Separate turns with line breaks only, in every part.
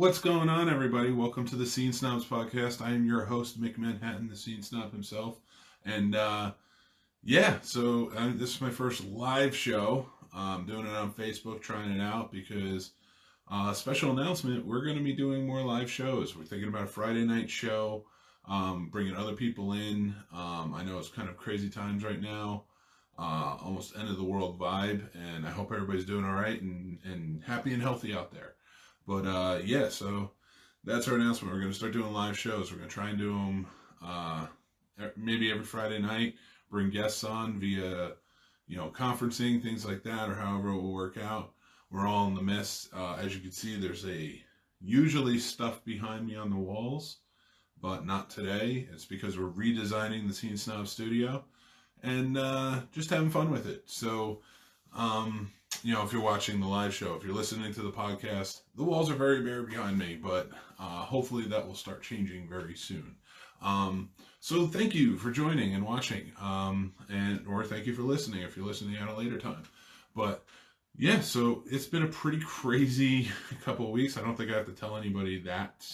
What's going on, everybody? Welcome to the Snobs podcast. I am your host, Mick Manhattan, the Scene Snob himself. And this is my first live show. I'm doing it on Facebook, trying it out because special announcement, we're going to be doing more live shows. We're thinking about a Friday night show, bringing other people in. I know it's kind of crazy times right now, almost end of the world vibe, and I hope everybody's doing all right and happy and healthy out there. But so that's our announcement. We're going to start doing live shows. We're going to try and do them maybe every Friday night, bring guests on via, conferencing, things like that, or however it will work out. We're all in the midst. As you can see, there's usually stuff behind me on the walls, but not today. It's because we're redesigning the Scene Snob studio and just having fun with it. So, if you're watching the live show, if you're listening to the podcast, the walls are very bare behind me, but hopefully that will start changing very soon. So thank you for joining and watching, or thank you for listening if you're listening at a later time. But yeah, so it's been a pretty crazy couple of weeks. I don't think I have to tell anybody that,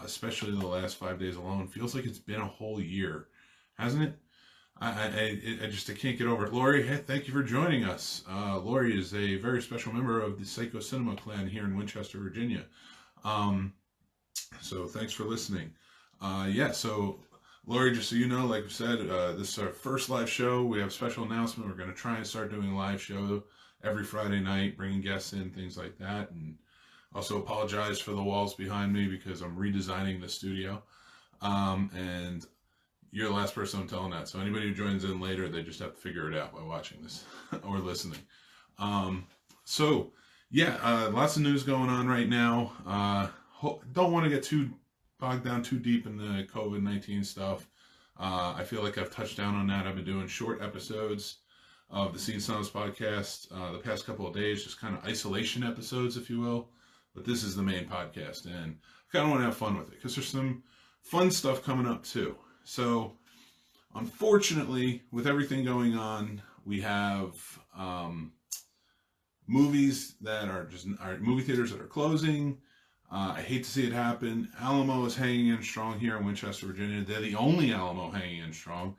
especially the last 5 days alone. Feels like it's been a whole year, hasn't it? I can't get over it. Lori, hey, thank you for joining us. Lori is a very special member of the Psycho Cinema clan here in Winchester, Virginia. So thanks for listening. So Lori, just so you know, like we said, this is our first live show. We have a special announcement. We're going to try and start doing a live show every Friday night, bringing guests in, things like that. And also apologize for the walls behind me because I'm redesigning the studio. And you're the last person I'm telling that. So anybody who joins in later, they just have to figure it out by watching this or listening. Lots of news going on right now. Don't want to get too bogged down too deep in the COVID-19 stuff. I feel like I've touched down on that. I've been doing short episodes of the Scene Snobs podcast the past couple of days, just kind of isolation episodes, if you will. But this is the main podcast, and I kind of want to have fun with it because there's some fun stuff coming up too. So, unfortunately, with everything going on, we have movies that are movie theaters that are closing. I hate to see it happen. Alamo is hanging in strong here in Winchester, Virginia. They're the only Alamo hanging in strong.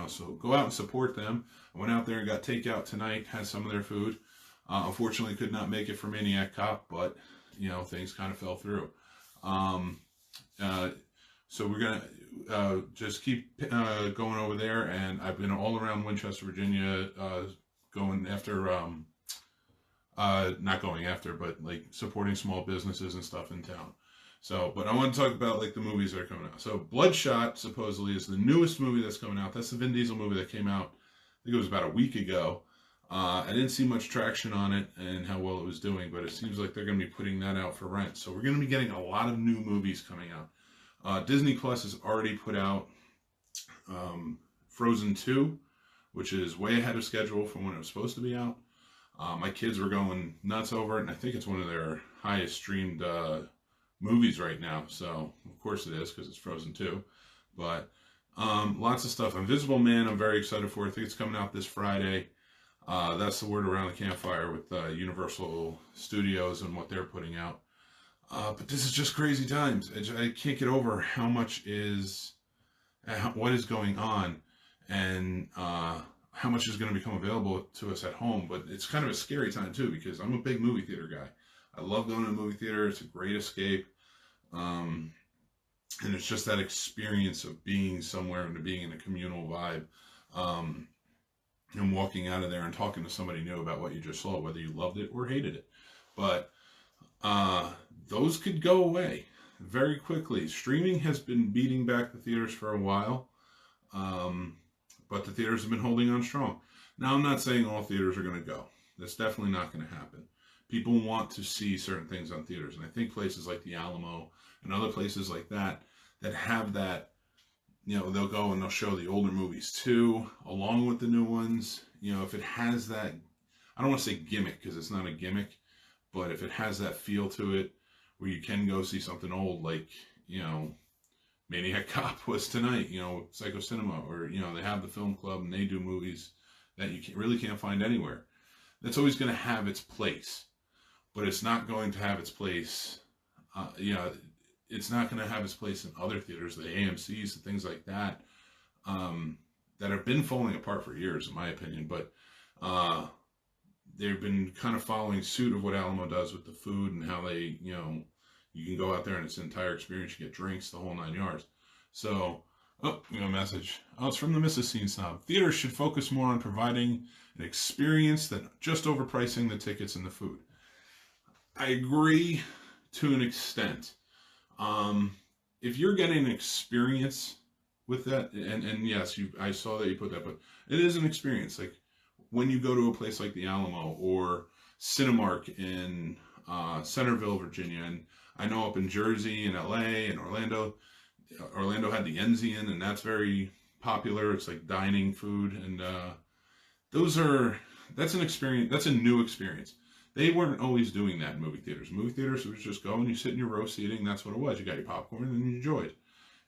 So go out and support them. I went out there and got takeout tonight, had some of their food. Unfortunately, could not make it for Maniac Cop, but, things kind of fell through. So we're going to just keep going over there, and I've been all around Winchester, Virginia, going after, not going after, but like supporting small businesses and stuff in town. So, but I want to talk about like the movies that are coming out. So Bloodshot supposedly is the newest movie that's coming out. That's the Vin Diesel movie that came out, I think it was about a week ago. I didn't see much traction on it and how well it was doing, but it seems like they're going to be putting that out for rent. So we're going to be getting a lot of new movies coming out. Disney Plus has already put out Frozen 2, which is way ahead of schedule from when it was supposed to be out. My kids were going nuts over it, and I think it's one of their highest streamed movies right now. So, of course it is, because it's Frozen 2. But lots of stuff. Invisible Man, I'm very excited for. I think it's coming out this Friday. That's the word around the campfire with Universal Studios and what they're putting out. But this is just crazy times. I can't get over how much what is going on, and how much is going to become available to us at home. But it's kind of a scary time too, because I'm a big movie theater guy. I love going to the movie theater. It's a great escape. And it's just that experience of being somewhere and being in a communal vibe. And walking out of there and talking to somebody new about what you just saw, whether you loved it or hated it. But those could go away very quickly. Streaming has been beating back the theaters for a while, but the theaters have been holding on strong. Now, I'm not saying all theaters are going to go. That's definitely not going to happen. People want to see certain things on theaters, and I think places like the Alamo and other places like that have that, they'll go and they'll show the older movies too, along with the new ones. If it has that, I don't want to say gimmick because it's not a gimmick, but if it has that feel to it, where you can go see something old, like, Maniac Cop was tonight, Psycho Cinema, or, they have the film club and they do movies that you really can't find anywhere. That's always going to have its place, but it's not going to have its place Yeah, it's not going to have its place in other theaters, the AMC's and things like that, that have been falling apart for years, in my opinion. But they've been kind of following suit of what Alamo does with the food and how they, you can go out there and it's an entire experience. You get drinks, the whole 9 yards. So, oh, we got a message. Oh, it's from the Mrs. Scene Snob. Theaters should focus more on providing an experience than just overpricing the tickets and the food. I agree to an extent. If you're getting an experience with that, and yes, I saw that you put that, but it is an experience. Like when you go to a place like the Alamo or Cinemark in Centerville, Virginia, and I know up in Jersey and LA and Orlando had the Enzian, and that's very popular. It's like dining food, and that's an experience. That's a new experience. They weren't always doing that in movie theaters. Movie theaters, it was just go and you sit in your row seating. That's what it was. You got your popcorn and you enjoyed.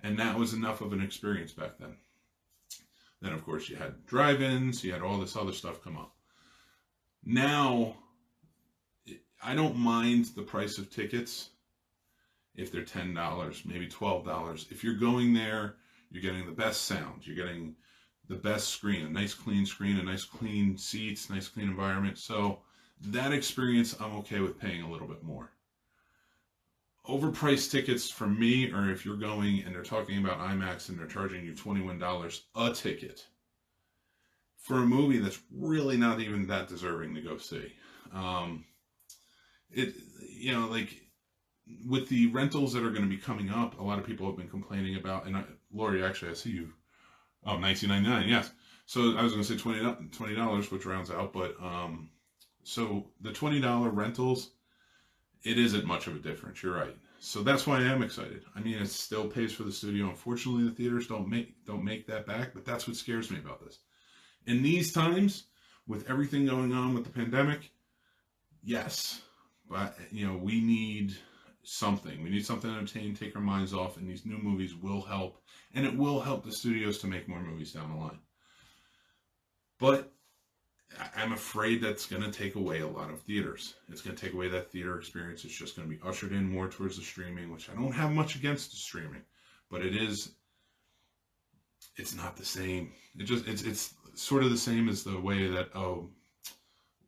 And that was enough of an experience back then. Then, of course, you had drive-ins. You had all this other stuff come up. Now, I don't mind the price of tickets if they're $10, maybe $12. If you're going there, you're getting the best sound. You're getting the best screen, a nice clean screen, a nice clean seats, nice clean environment. So that experience, I'm okay with paying a little bit more. Overpriced tickets for me, or if you're going and they're talking about IMAX and they're charging you $21 a ticket for a movie that's really not even that deserving to go see. Like with the rentals that are going to be coming up, a lot of people have been complaining about, and Lori, actually, I see you. Oh, $19.99, yes. So I was going to say $20, which rounds out, but so the $20 rentals, it isn't much of a difference. You're right. So that's why I am excited. I mean, it still pays for the studio. Unfortunately, the theaters don't make that back, but that's what scares me about this. In these times, with everything going on with the pandemic, yes, but we need something. We need something to entertain, take our minds off, and these new movies will help, and it will help the studios to make more movies down the line. But I'm afraid that's going to take away a lot of theaters. It's going to take away that theater experience. It's just going to be ushered in more towards the streaming, which I don't have much against the streaming, but it's not the same. It's sort of the same as the way that,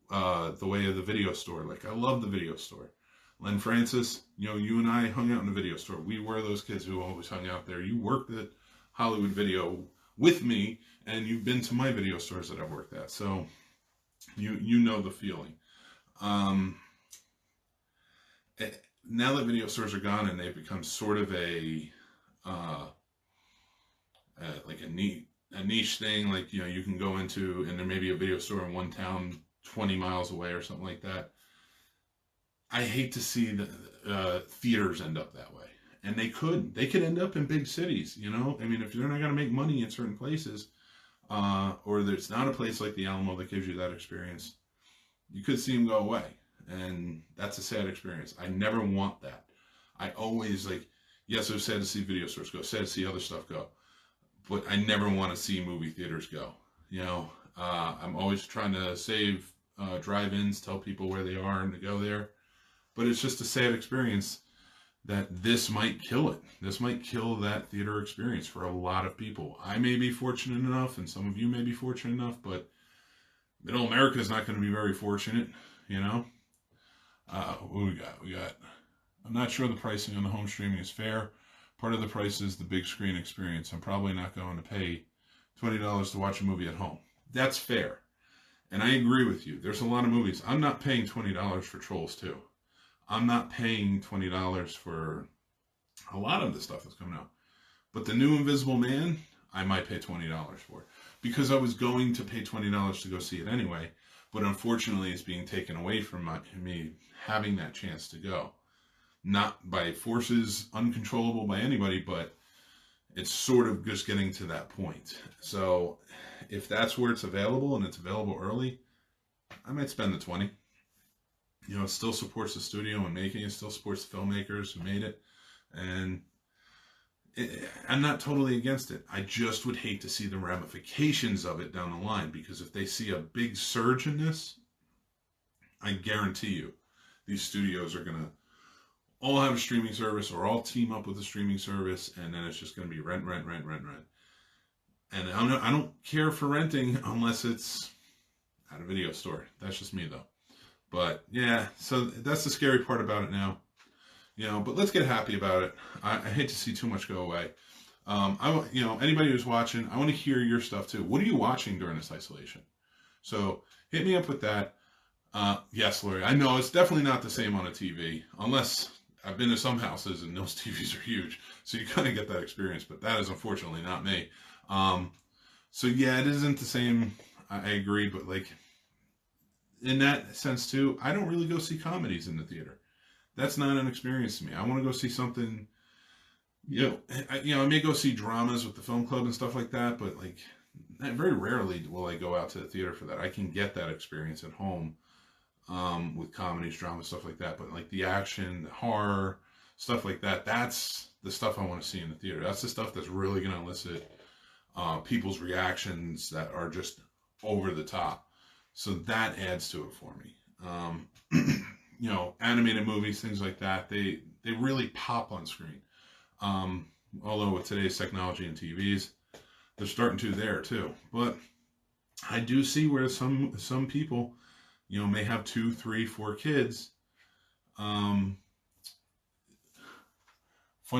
the way of the video store. Like, I love the video store. Len Francis, you and I hung out in the video store. We were those kids who always hung out there. You worked at Hollywood Video with me, and you've been to my video stores that I've worked at. So you know the feeling. Now that video stores are gone and they've become sort of a niche thing, like you can go into, and there may be a video store in one town 20 miles away or something like that. I hate to see the theaters end up that way, and they could end up in big cities. I mean, if they're not going to make money in certain places, or there's not a place like the Alamo that gives you that experience, you could see them go away, and that's a sad experience. I never want that. I always yes, it was sad to see video stores go, sad to see other stuff go, but I never want to see movie theaters go. I'm always trying to save drive-ins, tell people where they are and to go there, but it's just a sad experience that this might kill it. This might kill that theater experience for a lot of people. I may be fortunate enough, and some of you may be fortunate enough, but Middle America is not going to be very fortunate, What we got, I'm not sure the pricing on the home streaming is fair. Part of the price is the big screen experience. I'm probably not going to pay $20 to watch a movie at home. That's fair. And I agree with you. There's a lot of movies. I'm not paying $20 for Trolls 2. I'm not paying $20 for a lot of the stuff that's coming out. But the new Invisible Man, I might pay $20 for. Because I was going to pay $20 to go see it anyway. But unfortunately, it's being taken away from me having that chance to go. Not by forces uncontrollable by anybody, but it's sort of just getting to that point. So if that's where it's available and it's available early, I might spend the $20. It still supports the studio and making it, still supports the filmmakers who made it. And I'm not totally against it. I just would hate to see the ramifications of it down the line, because if they see a big surge in this, I guarantee you these studios are going to all have a streaming service or all team up with a streaming service, and then it's just going to be rent, rent, rent, rent, rent. And I don't care for renting unless it's at a video store. That's just me though. But yeah, so that's the scary part about it now. But let's get happy about it. I hate to see too much go away. Anybody who's watching, I want to hear your stuff too. What are you watching during this isolation? So hit me up with that. Yes, Lori, I know it's definitely not the same on a TV, unless I've been to some houses and those TVs are huge, so you kind of get that experience, but that is unfortunately not me. So yeah, it isn't the same. I agree, but like in that sense too, I don't really go see comedies in the theater. That's not an experience to me. I want to go see something. I may go see dramas with the film club and stuff like that, but like very rarely will I go out to the theater for that. I can get that experience at home with comedies, dramas, stuff like that. But like the action, the horror, stuff like that, that's the stuff I want to see in the theater. That's the stuff that's really going to elicit people's reactions that are just over the top. So that adds to it for me. Animated movies, things like that, they really pop on screen. Although with today's technology and TVs, they're starting to there too. But I do see where some people, may have 2, 3, 4 kids. Funny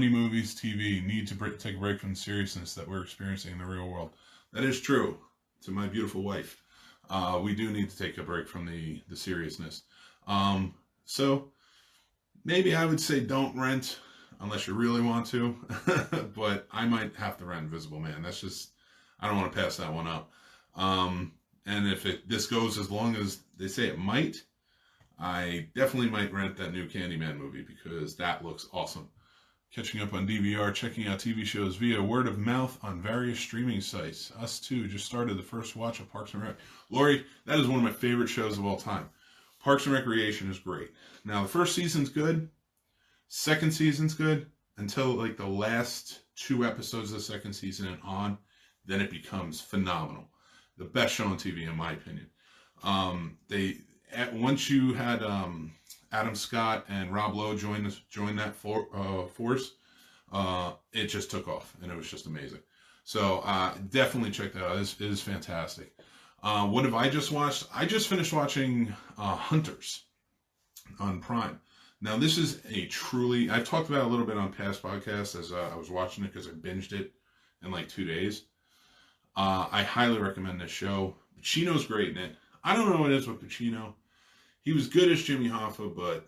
movies, TV need to take a break from the seriousness that we're experiencing in the real world. That is true. To my beautiful wife, we do need to take a break from the seriousness. So maybe I would say don't rent unless you really want to, but I might have to rent Invisible Man. That's just, I don't want to pass that one up. And if this goes as long as they say it might, I definitely might rent that new Candyman movie because that looks awesome. Catching up on DVR, checking out TV shows via word of mouth on various streaming sites. Us too, just started the first watch of Parks and Rec. Lori, that is one of my favorite shows of all time. Parks and Recreation is great. Now, the first season's good. Second season's good until like the last 2 episodes of the second season and on. Then it becomes phenomenal. The best show on TV, in my opinion. Once you had Adam Scott and Rob Lowe join that force, it just took off, and it was just amazing. So definitely check that out. It is fantastic. What have I just watched? I just finished watching Hunters on Prime. Now, this is I've talked about it a little bit on past podcasts as I was watching it because I binged it in like 2 days. I highly recommend this show. Pacino's great in it. I don't know what it is with Pacino. He was good as Jimmy Hoffa, but,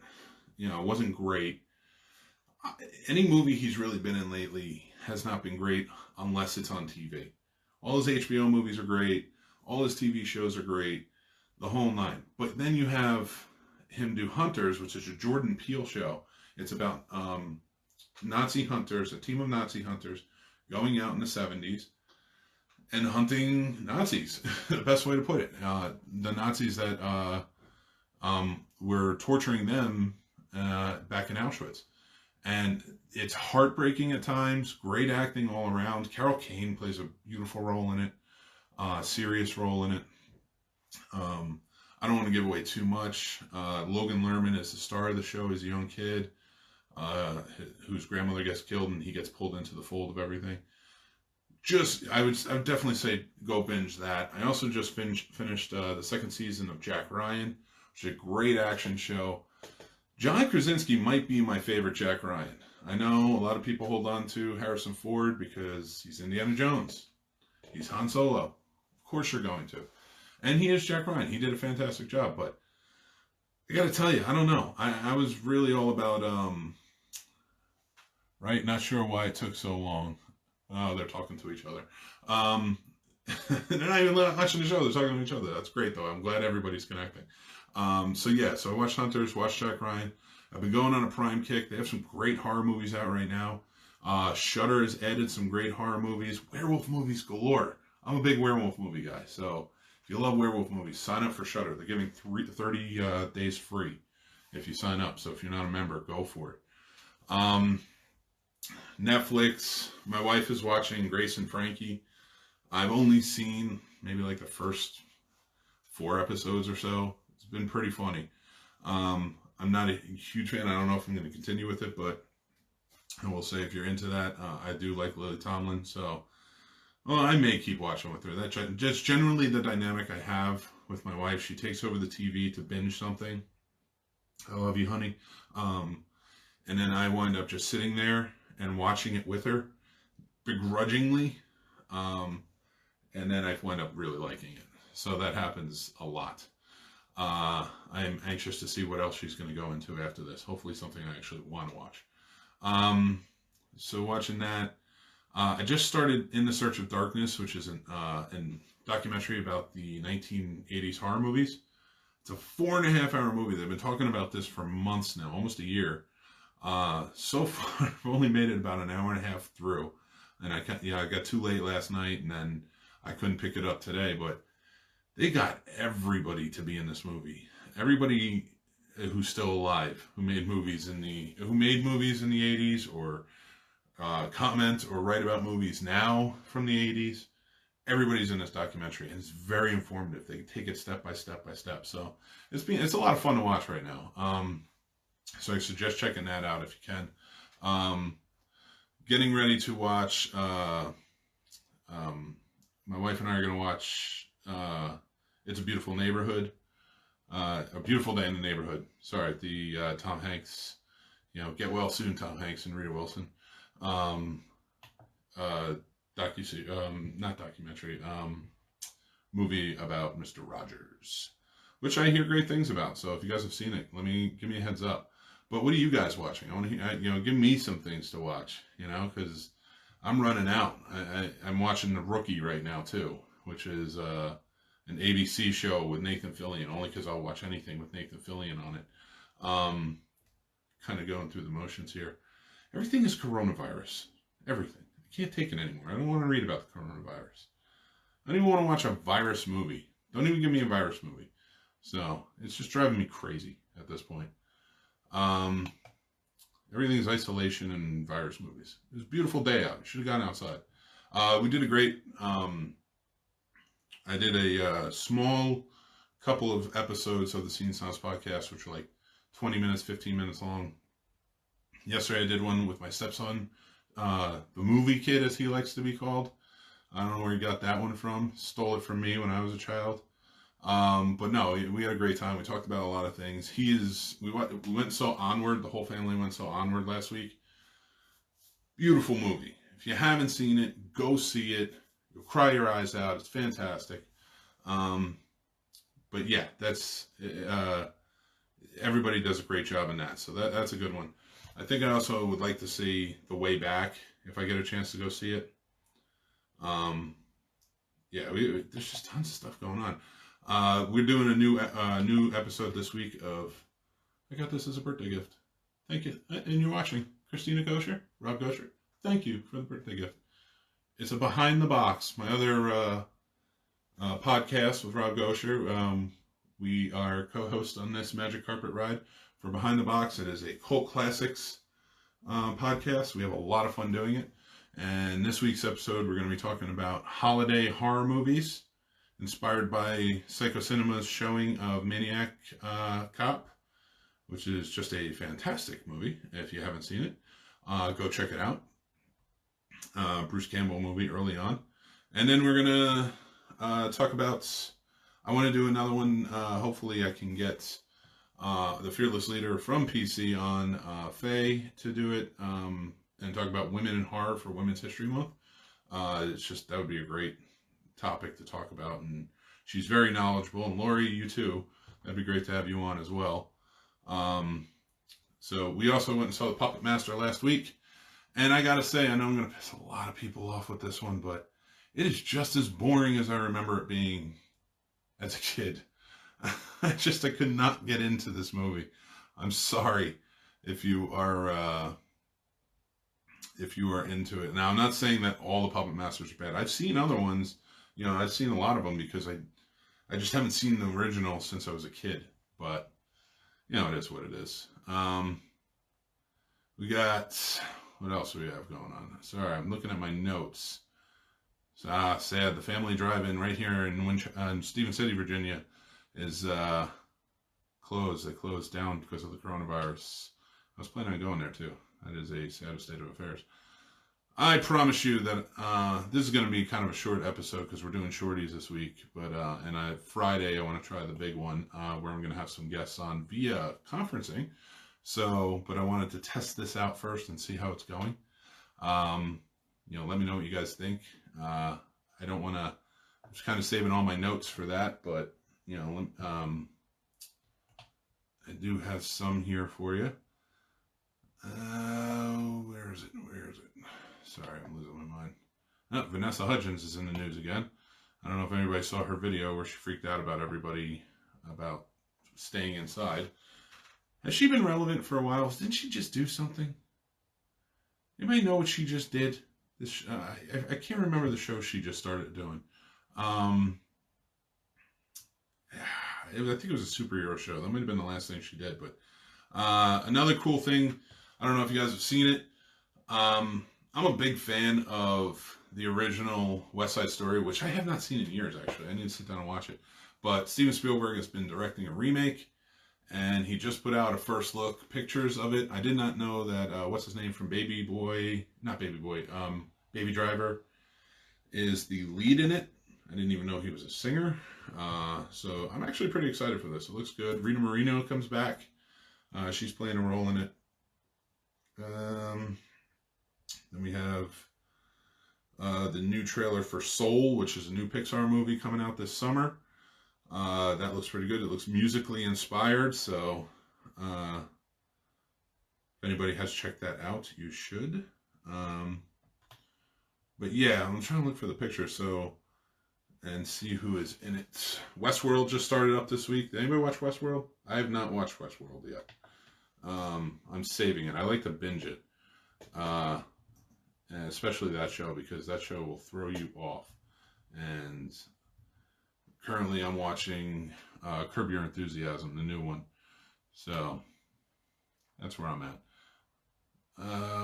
it wasn't great. Any movie he's really been in lately has not been great unless it's on TV. All his HBO movies are great. All his TV shows are great. The whole nine. But then you have him do Hunters, which is a Jordan Peele show. It's about Nazi hunters, a team of Nazi hunters going out in the 70s and hunting Nazis. The best way to put it. The Nazis that were torturing them back in Auschwitz. And it's heartbreaking at times. Great acting all around. Carol Kane plays a beautiful role in it. Serious role in it. I don't want to give away too much. Logan Lerman is the star of the show. He's a young kid whose grandmother gets killed and he gets pulled into the fold of everything. I would definitely say go binge that. I also just finished the second season of Jack Ryan, which is a great action show. John Krasinski might be my favorite Jack Ryan. I know a lot of people hold on to Harrison Ford because he's Indiana Jones. He's Han Solo. Of course you're going to. And he is Jack Ryan. He did a fantastic job, but I got to tell you, I don't know. I was really all about, right? Not sure why it took so long. Oh, they're talking to each other. They're not even watching the show. They're talking to each other. That's great, though. I'm glad everybody's connecting. So I watched Hunters, watched Jack Ryan. I've been going on a Prime kick. They have some great horror movies out right now. Shudder has added some great horror movies. Werewolf movies galore. I'm a big werewolf movie guy, so if you love werewolf movies, sign up for Shudder. They're giving 30 days free if you sign up. So if you're not a member, go for it. Netflix. My wife is watching Grace and Frankie. I've only seen maybe like the first 4 episodes or so. It's been pretty funny. I'm not a huge fan. I don't know if I'm going to continue with it, but I will say if you're into that, I do like Lily Tomlin, so well, I may keep watching with her. That's just generally the dynamic I have with my wife. She takes over the TV to binge something. I love you, honey. Um, and then I wind up just sitting there and watching it with her, begrudgingly. Um, and then I wind up really liking it. So that happens a lot. I am anxious to see what else she's going to go into after this. Hopefully something I actually want to watch. So watching that. I just started In the Search of Darkness, which is an documentary about the 1980s horror movies. It's a 4.5 hour movie. They've been talking about this for months now, almost a year. So far, I've only made it about an hour and a half through. And I got too late last night, and then I couldn't pick it up today. But they got everybody to be in this movie. Everybody who's still alive, who made movies in the 80s, or comment or write about movies now from the 80s. Everybody's in this documentary, and it's very informative. They take it step by step by step. So it's a lot of fun to watch right now. So I suggest checking that out if you can. Getting ready to watch. My wife and I are going to watch It's a Beautiful Neighborhood. A Beautiful Day in the Neighborhood. Sorry, the Tom Hanks. Get well soon, Tom Hanks and Rita Wilson. Not documentary, movie about Mr. Rogers, which I hear great things about. So if you guys have seen it, give me a heads up. But what are you guys watching? I want to hear, give me some things to watch, because I'm running out. I'm watching The Rookie right now too, which is an ABC show with Nathan Fillion, only because I'll watch anything with Nathan Fillion on it. Kind of going through the motions here. Everything is coronavirus. Everything. I can't take it anymore. I don't want to read about the coronavirus. I don't even want to watch a virus movie. Don't even give me a virus movie. So, it's just driving me crazy at this point. Everything is isolation and virus movies. It was a beautiful day out. You should have gone outside. We did a great... I did a small couple of episodes of the Snobs podcast, which were like 20 minutes, 15 minutes long. Yesterday I did one with my stepson, the movie kid, as he likes to be called. I don't know where he got that one from. Stole it from me when I was a child. But no, we had a great time. We talked about a lot of things. We went and saw Onward. The whole family went and saw Onward last week. Beautiful movie. If you haven't seen it, go see it. You'll cry your eyes out. It's fantastic. But yeah, that's everybody does a great job in that. So that's a good one. I think I also would like to see The Way Back if I get a chance to go see it. There's just tons of stuff going on. We're doing a new episode this week of. I got this as a birthday gift. Thank you. And you're watching Christina Gosher, Rob Gosher. Thank you for the birthday gift. It's a Behind the Box, my other podcast with Rob Gosher. We are co-hosts on this Magic Carpet Ride for Behind the Box. It is a cult classics podcast. We have a lot of fun doing it. And this week's episode, we're going to be talking about holiday horror movies inspired by Psycho Cinema's showing of Maniac Cop, which is just a fantastic movie. If you haven't seen it, go check it out. Bruce Campbell movie early on. And then we're going to talk about, I want to do another one. Hopefully I can get the fearless leader from PC on, Faye, to do it, and talk about women in horror for Women's History Month. That would be a great topic to talk about, and she's very knowledgeable, and Lori, you too. That'd be great to have you on as well. So we also went and saw The Puppet Master last week, and I gotta say, I know I'm gonna piss a lot of people off with this one, but it is just as boring as I remember it being as a kid. I could not get into this movie. I'm sorry if you are into it. Now, I'm not saying that all the Puppet Masters are bad. I've seen other ones. I've seen a lot of them because I just haven't seen the original since I was a kid. But, it is what it is. We got, what else do we have going on? Sorry, I'm looking at my notes. Sad. The Family Drive-In right here in Stephen City, Virginia is closed. They closed down because of the coronavirus. I was planning on going there too. That is a sad state of affairs. I promise you that this is going to be kind of a short episode because we're doing shorties this week. But Friday I want to try the big one where I'm going to have some guests on via conferencing. So, but I wanted to test this out first and see how it's going. Let me know what you guys think. I don't want to. I'm just kind of saving all my notes for that, but I do have some here for you. Where is it? Sorry, I'm losing my mind. Oh, Vanessa Hudgens is in the news again. I don't know if anybody saw her video where she freaked out about everybody about staying inside. Has she been relevant for a while? Didn't she just do something? Anybody know what she just did? I can't remember the show she just started doing. I think it was a superhero show. That might have been the last thing she did. But another cool thing, I don't know if you guys have seen it. I'm a big fan of the original West Side Story, which I have not seen in years, actually. I need to sit down and watch it. But Steven Spielberg has been directing a remake, and he just put out a first look pictures of it. I did not know that, what's his name from Baby Driver is the lead in it. I didn't even know he was a singer. So I'm actually pretty excited for this. It looks good. Rita Moreno comes back. She's playing a role in it. Then we have the new trailer for Soul, which is a new Pixar movie coming out this summer. That looks pretty good. It looks musically inspired, so if anybody has checked that out, you should. But yeah, I'm trying to look for the picture and see who is in it. Westworld just started up this week. Did anybody watch Westworld? I have not watched Westworld yet. I'm saving it. I like to binge it. And especially that show, because that show will throw you off. And currently I'm watching Curb Your Enthusiasm, the new one. So that's where I'm at.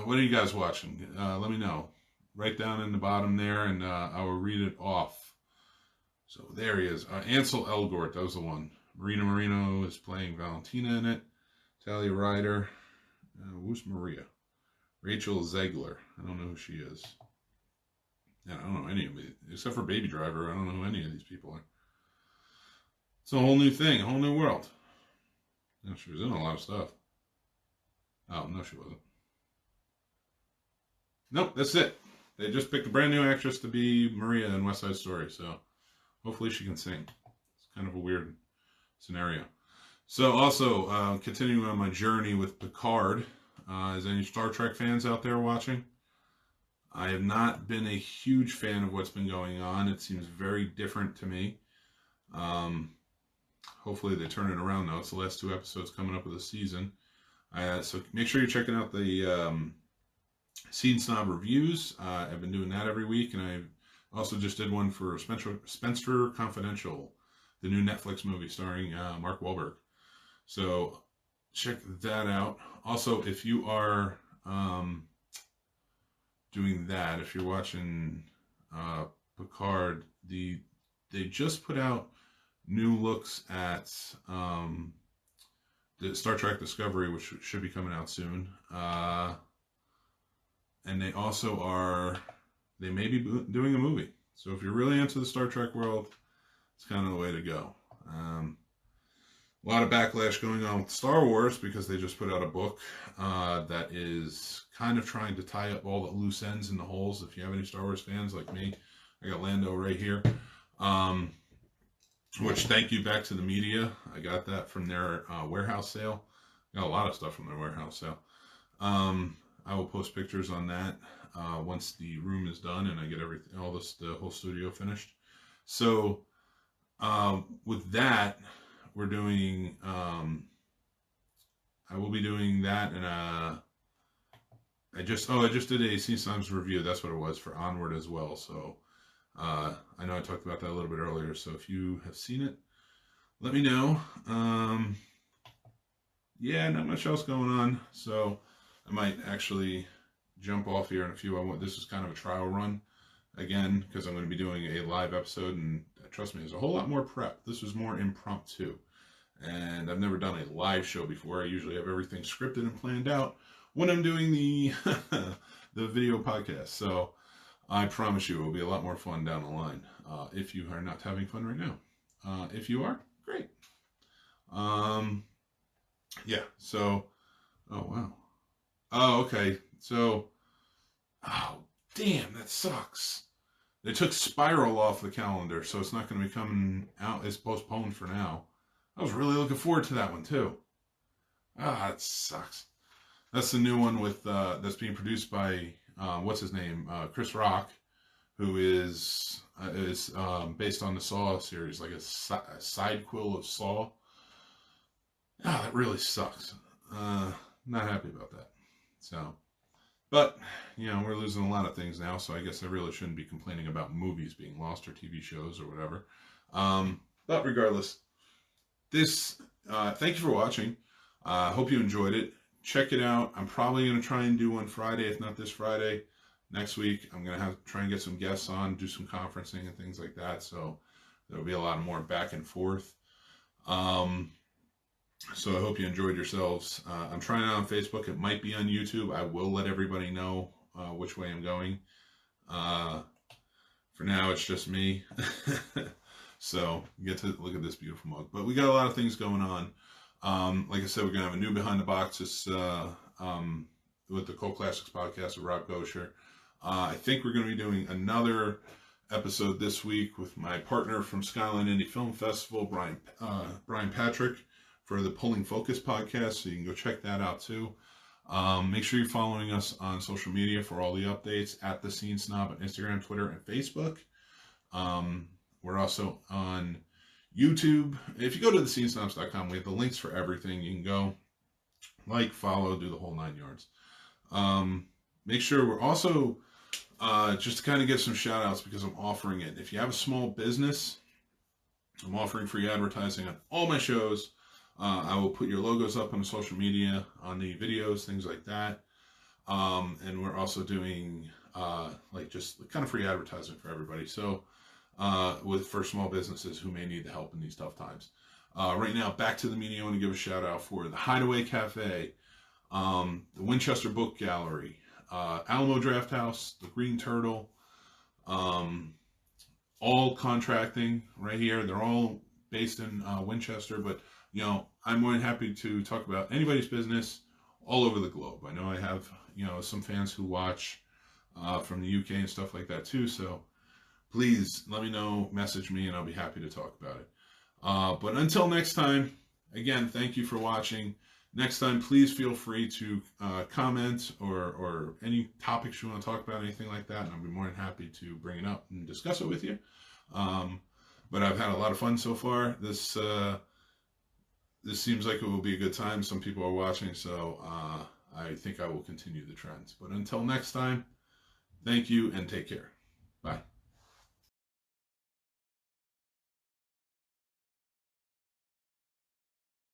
What are you guys watching? Let me know. Right down in the bottom there, and I will read it off. So there he is. Ansel Elgort, that was the one. Marina Moreno is playing Valentina in it. Talia Ryder. Who's Maria? Rachel Zegler. I don't know who she is. Yeah, I don't know any of them. Except for Baby Driver, I don't know who any of these people are. It's a whole new thing, a whole new world. Yeah, she was in a lot of stuff. Oh, no, she wasn't. Nope, that's it. They just picked a brand new actress to be Maria in West Side Story, so hopefully she can sing. It's kind of a weird scenario. So also, continuing on my journey with Picard, is any Star Trek fans out there watching? I have not been a huge fan of what's been going on. It seems very different to me. Hopefully they turn it around now. It's the last 2 episodes coming up of the season. So make sure you're checking out the Scene Snob reviews. I've been doing that every week, and I also just did one for Spencer Confidential, the new Netflix movie starring Mark Wahlberg. So check that out. Also, if you are doing that, if you're watching Picard, they just put out new looks at the Star Trek Discovery, which should be coming out soon. And they also they may be doing a movie. So if you're really into the Star Trek world, it's kind of the way to go. A lot of backlash going on with Star Wars because they just put out a book that is kind of trying to tie up all the loose ends and the holes. If you have any Star Wars fans like me, I got Lando right here. Which, thank you back to the media. I got that from their warehouse sale. Got a lot of stuff from their warehouse sale. I will post pictures on that once the room is done and I get everything, the whole studio finished. So with that, we're doing. I will be doing that, and I just did a Snobs review. That's what it was for Onward as well. So I know I talked about that a little bit earlier. So if you have seen it, let me know. Yeah, not much else going on. So I might actually jump off here in a few. This is kind of a trial run again because I'm going to be doing a live episode, and trust me, there's a whole lot more prep. This was more impromptu, And I've never done a live show before. I usually have everything scripted and planned out when I'm doing the the video podcast. So I promise you it will be a lot more fun down the line if you are not having fun right now. If you are, great. Yeah, so, oh, wow. Oh, okay. So, oh, damn, that sucks. They took Spiral off the calendar, so it's not going to be coming out. It's postponed for now. I was really looking forward to that one, too. Ah, that sucks. That's the new one with that's being produced by what's his name, Chris Rock, who is based on the Saw series, like a side quill of Saw. Ah, that really sucks. Not happy about that. So, but we're losing a lot of things now, so I guess I really shouldn't be complaining about movies being lost or TV shows or whatever. But regardless, this. Thank you for watching. Hope you enjoyed it. Check it out. I'm probably going to try and do one Friday, if not this Friday. Next week, I'm going to try and get some guests on, do some conferencing and things like that. So there'll be a lot more back and forth. So I hope you enjoyed yourselves. I'm trying it out on Facebook. It might be on YouTube. I will let everybody know which way I'm going. For now, it's just me. So you get to look at this beautiful mug. But we got a lot of things going on. Like I said, we're going to have a new Behind the Boxes with the Cult Classics podcast with Rob Gosher. I think we're going to be doing another episode this week with my partner from Skyline Indie Film Festival, Brian Patrick, for the Pulling Focus podcast, so you can go check that out too. Make sure you're following us on social media for all the updates at The Scene Snob on Instagram, Twitter, and Facebook. We're also on YouTube. If you go to thescenesnobs.com, we have the links for everything. You can go, like, follow, do the whole 9 yards. Make sure we're also, just to kind of give some shout outs because I'm offering it. If you have a small business, I'm offering free advertising on all my shows. I will put your logos up on social media, on the videos, things like that. And we're also doing just kind of free advertising for everybody. So for small businesses who may need the help in these tough times. Right now, back to the media. I want to give a shout out for the Hideaway Cafe, the Winchester Book Gallery, Alamo Draft House, the Green Turtle, all contracting right here. They're all based in Winchester, but I'm more than happy to talk about anybody's business all over the globe. I know I have, some fans who watch from the UK and stuff like that too. So please let me know, message me, and I'll be happy to talk about it. But until next time, again, thank you for watching. Next time, please feel free to comment or any topics you want to talk about, anything like that, and I'll be more than happy to bring it up and discuss it with you. But I've had a lot of fun so far. This seems like it will be a good time. Some people are watching, so I think I will continue the trends. But until next time, thank you and take care.